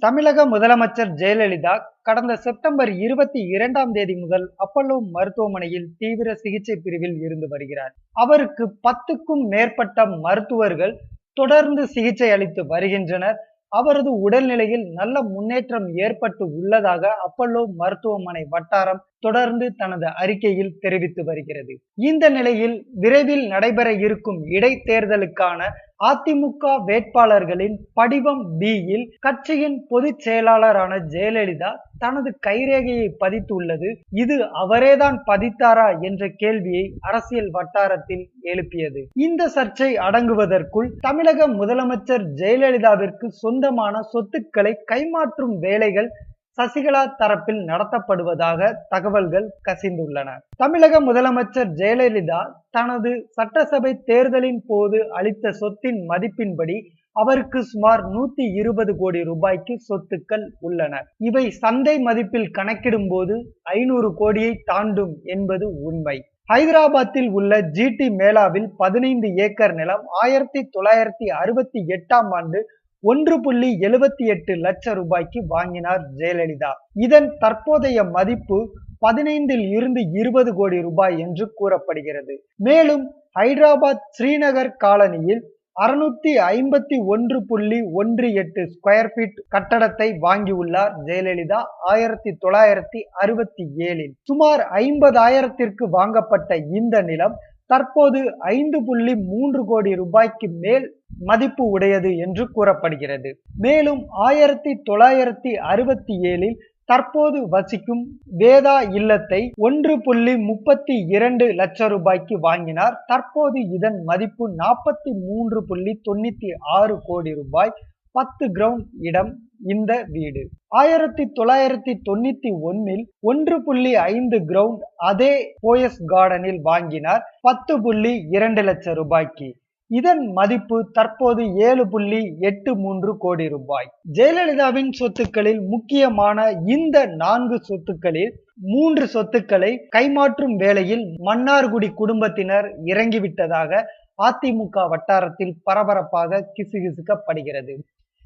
தமிழக முதலமைச்சர் ஜெயலலிதா கடந்த செப்டம்பர் 22ஆம் தேதி முதல் அப்பல்லோ மருத்துவமனையில் தீவிர சிகிச்சை பிரிவில் இருந்து வருகிறார். அவருக்கு 10க்கும் மேற்பட்ட மருத்துவர்கள் தொடர்ந்து சிகிச்சை அளித்து வருகின்றனர். அவரது உடல்நிலையில் நல்ல முன்னேற்றம் ஏற்பட்டு உள்ளதாக அப்பல்லோ மருத்துவமனை வட்டாரம் தொடர்ந்து தனது அறிக்கையில் தெரிவித்து வருகிறது. இந்த நிலையில் விரைவில் நடைபெற இருக்கும் இடைத்தேர்தலுக்கான அதிமுக வேட்பாளர்களின் படிவம் B-யில் கட்சியின் பொதுச் செயலாளரான ஜெயலலிதா தனது கைரேகையை பதித்துள்ளது. இது அவரேதான் பதித்தாரா என்ற கேள்வியை அரசியல் வட்டாரத்தில் எழுப்பியது. இந்த சர்ச்சை அடங்குவதற்குள் தமிழக முதலமைச்சர் ஜெயலலிதாவிற்கு சொந்தமான சொத்துக்களை கைமாற்றும் வேலைகள் சசிகலா தரப்பில் நடத்தப்படுவதாக தகவல்கள் கசிந்துள்ளன. தமிழக முதலமைச்சர் ஜெயலலிதா தனது சட்டசபை தேர்தலின் போது அளித்த சொத்தின் மதிப்பின்படி அவருக்கு சுமார் 120 கோடி ரூபாய்க்கு சொத்துக்கள் உள்ளன. இவை சந்தை மதிப்பில் கணக்கிடும் போது 500 கோடியை தாண்டும் என்பது உண்மை. ஹைதராபாத்தில் உள்ள GT மேளாவில் 15 ஏக்கர் நிலம் 1968ஆம் ஆண்டு 1.78 லட்சம் ரூபாய்க்கு வாங்கினார் ஜெயலலிதா. இதன் தற்போதைய மதிப்பு 15 இருந்து 20 கோடி ரூபாய் என்று கூறப்படுகிறது. மேலும் ஹைதராபாத் ஸ்ரீநகர் காலனியில் 651.18 ஸ்கொயர் ஃபீட் கட்டடத்தை வாங்கியுள்ளார் ஜெயலலிதா 1967இல். சுமார் 50,000த்திற்கு வாங்கப்பட்ட இந்த நிலம் தற்போது 5.3 கோடி ரூபாய்க்கு மேல் மதிப்பு உடையது என்று கூறப்படுகிறது. மேலும் 1967இல் தற்போது வசிக்கும் வேதா இல்லத்தை 1.32 லட்சம் ரூபாய்க்கு வாங்கினார். தற்போது இதன் மதிப்பு 43.96 கோடி ரூபாய். 10 கிரவுண்ட் இடம் இந்த வீடு. 1991இல் 1.5 கிரவுண்ட் அதே போயஸ் கார்டனில் வாங்கினார் 10.2 லட்சம் ரூபாய்க்கு. இதன் மதிப்பு தற்போது 7.83 கோடி ரூபாய். ஜெயலலிதாவின் சொத்துக்களில் முக்கியமான இந்த 4 சொத்துக்களில் 3 சொத்துக்களை கைமாற்றும் வேளையில் மன்னார்குடி குடும்பத்தினர் இறங்கிவிட்டதாக அதிமுக வட்டாரத்தில் பரபரப்பாக கிசுகிசுக்கப்படுகிறது.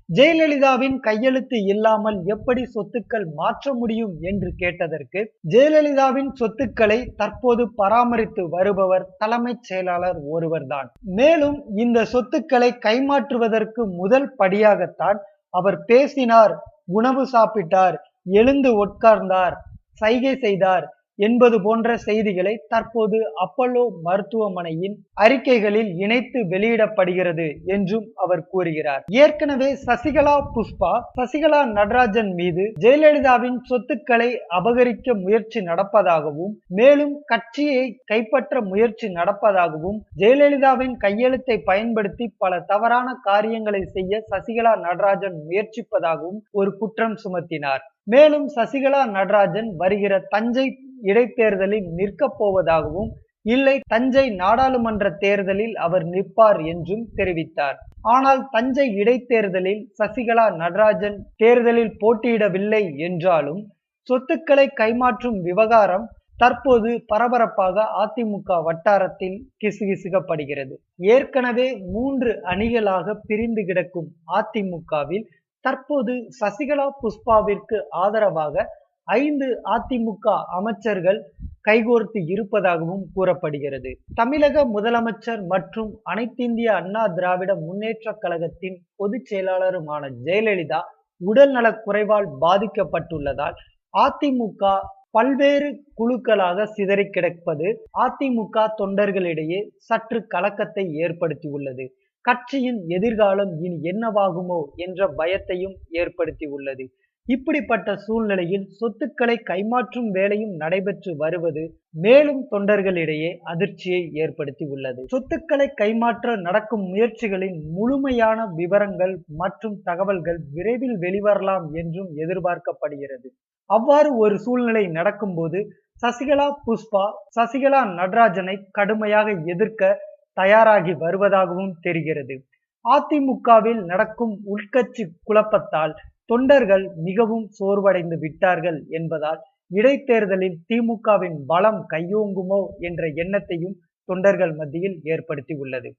ஜெயலலிதாவின் கையெழுத்து இல்லாமல் எப்படி சொத்துக்கள் மாற்ற முடியும் என்று கேட்டதற்கு ஜெயலலிதாவின் சொத்துக்களை தற்போது பராமரித்து வருபவர் தலைமைச் செயலாளர் ஒருவர்தான். மேலும் இந்த சொத்துக்களை கைமாற்றுவதற்கு முதல் படியாகத்தான் அவர் பேசினார், உணவு சாப்பிட்டார், எழுந்து உட்கார்ந்தார், சைகை செய்தார் என்பது போன்ற செய்திகளை தற்போது அப்பல்லோ மருத்துவமனையின் அறிக்கைகளில் இணைத்து வெளியிடப்படுகிறது என்றும் அவர் கூறுகிறார். ஏற்கனவே சசிகலா நடராஜன் மீது ஜெயலலிதாவின் சொத்துக்களை அபகரிக்க முயற்சி நடப்பதாகவும் மேலும் கட்சியை கைப்பற்ற முயற்சி நடப்பதாகவும் ஜெயலலிதாவின் கையெழுத்தை பயன்படுத்தி பல தவறான காரியங்களை செய்ய சசிகலா நடராஜன் முயற்சிப்பதாகவும் ஒரு குற்றம் சுமத்தினார். மேலும் சசிகலா நடராஜன் வருகிற தஞ்சை இடைத்தேர்தலில் நிற்கப் போவதாகவும் இல்லை தஞ்சை நாடாளுமன்ற தேர்தலில் அவர் நிற்பார் என்றும் தெரிவித்தார். ஆனால் தஞ்சை இடைத்தேர்தலில் சசிகலா நடராஜன் தேர்தலில் போட்டியிடவில்லை என்றாலும் சொத்துக்களை கைமாற்றும் விவகாரம் தற்போது பரபரப்பாக அதிமுக வட்டாரத்தில் கிசுகிசுக்கப்படுகிறது. ஏற்கனவே 3 அணிகளாக பிரிந்து கிடக்கும் அதிமுகவில் தற்போது சசிகலா புஷ்பாவிற்கு ஆதரவாக 5 அதிமுக அமைச்சர்கள் கைகோர்த்து இருப்பதாகவும் கூறப்படுகிறது. தமிழக முதலமைச்சர் மற்றும் அனைத்திந்திய அண்ணா திராவிட முன்னேற்ற கழகத்தின் பொதுச் செயலாளருமான ஜெயலலிதா உடல்நலக் குறைவால் பாதிக்கப்பட்டுள்ளதால் அதிமுக பல்வேறு குழுக்களாக சிதறி கிடப்பது அதிமுக தொண்டர்களிடையே சற்று கலக்கத்தை ஏற்படுத்தியுள்ளது. கட்சியின் எதிர்காலம் இனி என்னவாகுமோ என்ற பயத்தையும் ஏற்படுத்தி உள்ளது. இப்படிப்பட்ட சூழ்நிலையில் சொத்துக்களை கைமாற்றும் வேலையும் நடைபெற்று வருவது மேலும் தொண்டர்களிடையே அதிர்ச்சியை ஏற்படுத்தி உள்ளது. சொத்துக்களை கைமாற்ற நடக்கும் முயற்சிகளின் முழுமையான விவரங்கள் மற்றும் தகவல்கள் விரைவில் வெளிவரலாம் என்றும் எதிர்பார்க்கப்படுகிறது. அவ்வாறு ஒரு சூழ்நிலை நடக்கும்போது சசிகலா நடராஜனை கடுமையாக எதிர்க்க தயாராகி வருவதாகவும் தெரிகிறது. அதிமுகவில் நடக்கும் உள்கட்சி குழப்பத்தால் தொண்டர்கள் மிகவும் சோர்வடைந்து விட்டார்கள் என்பதால் இடைத்தேர்தலில் திமுகவின் பலம் கையோங்குமோ என்ற எண்ணத்தையும் தொண்டர்கள் மத்தியில் ஏற்படுத்தி உள்ளது.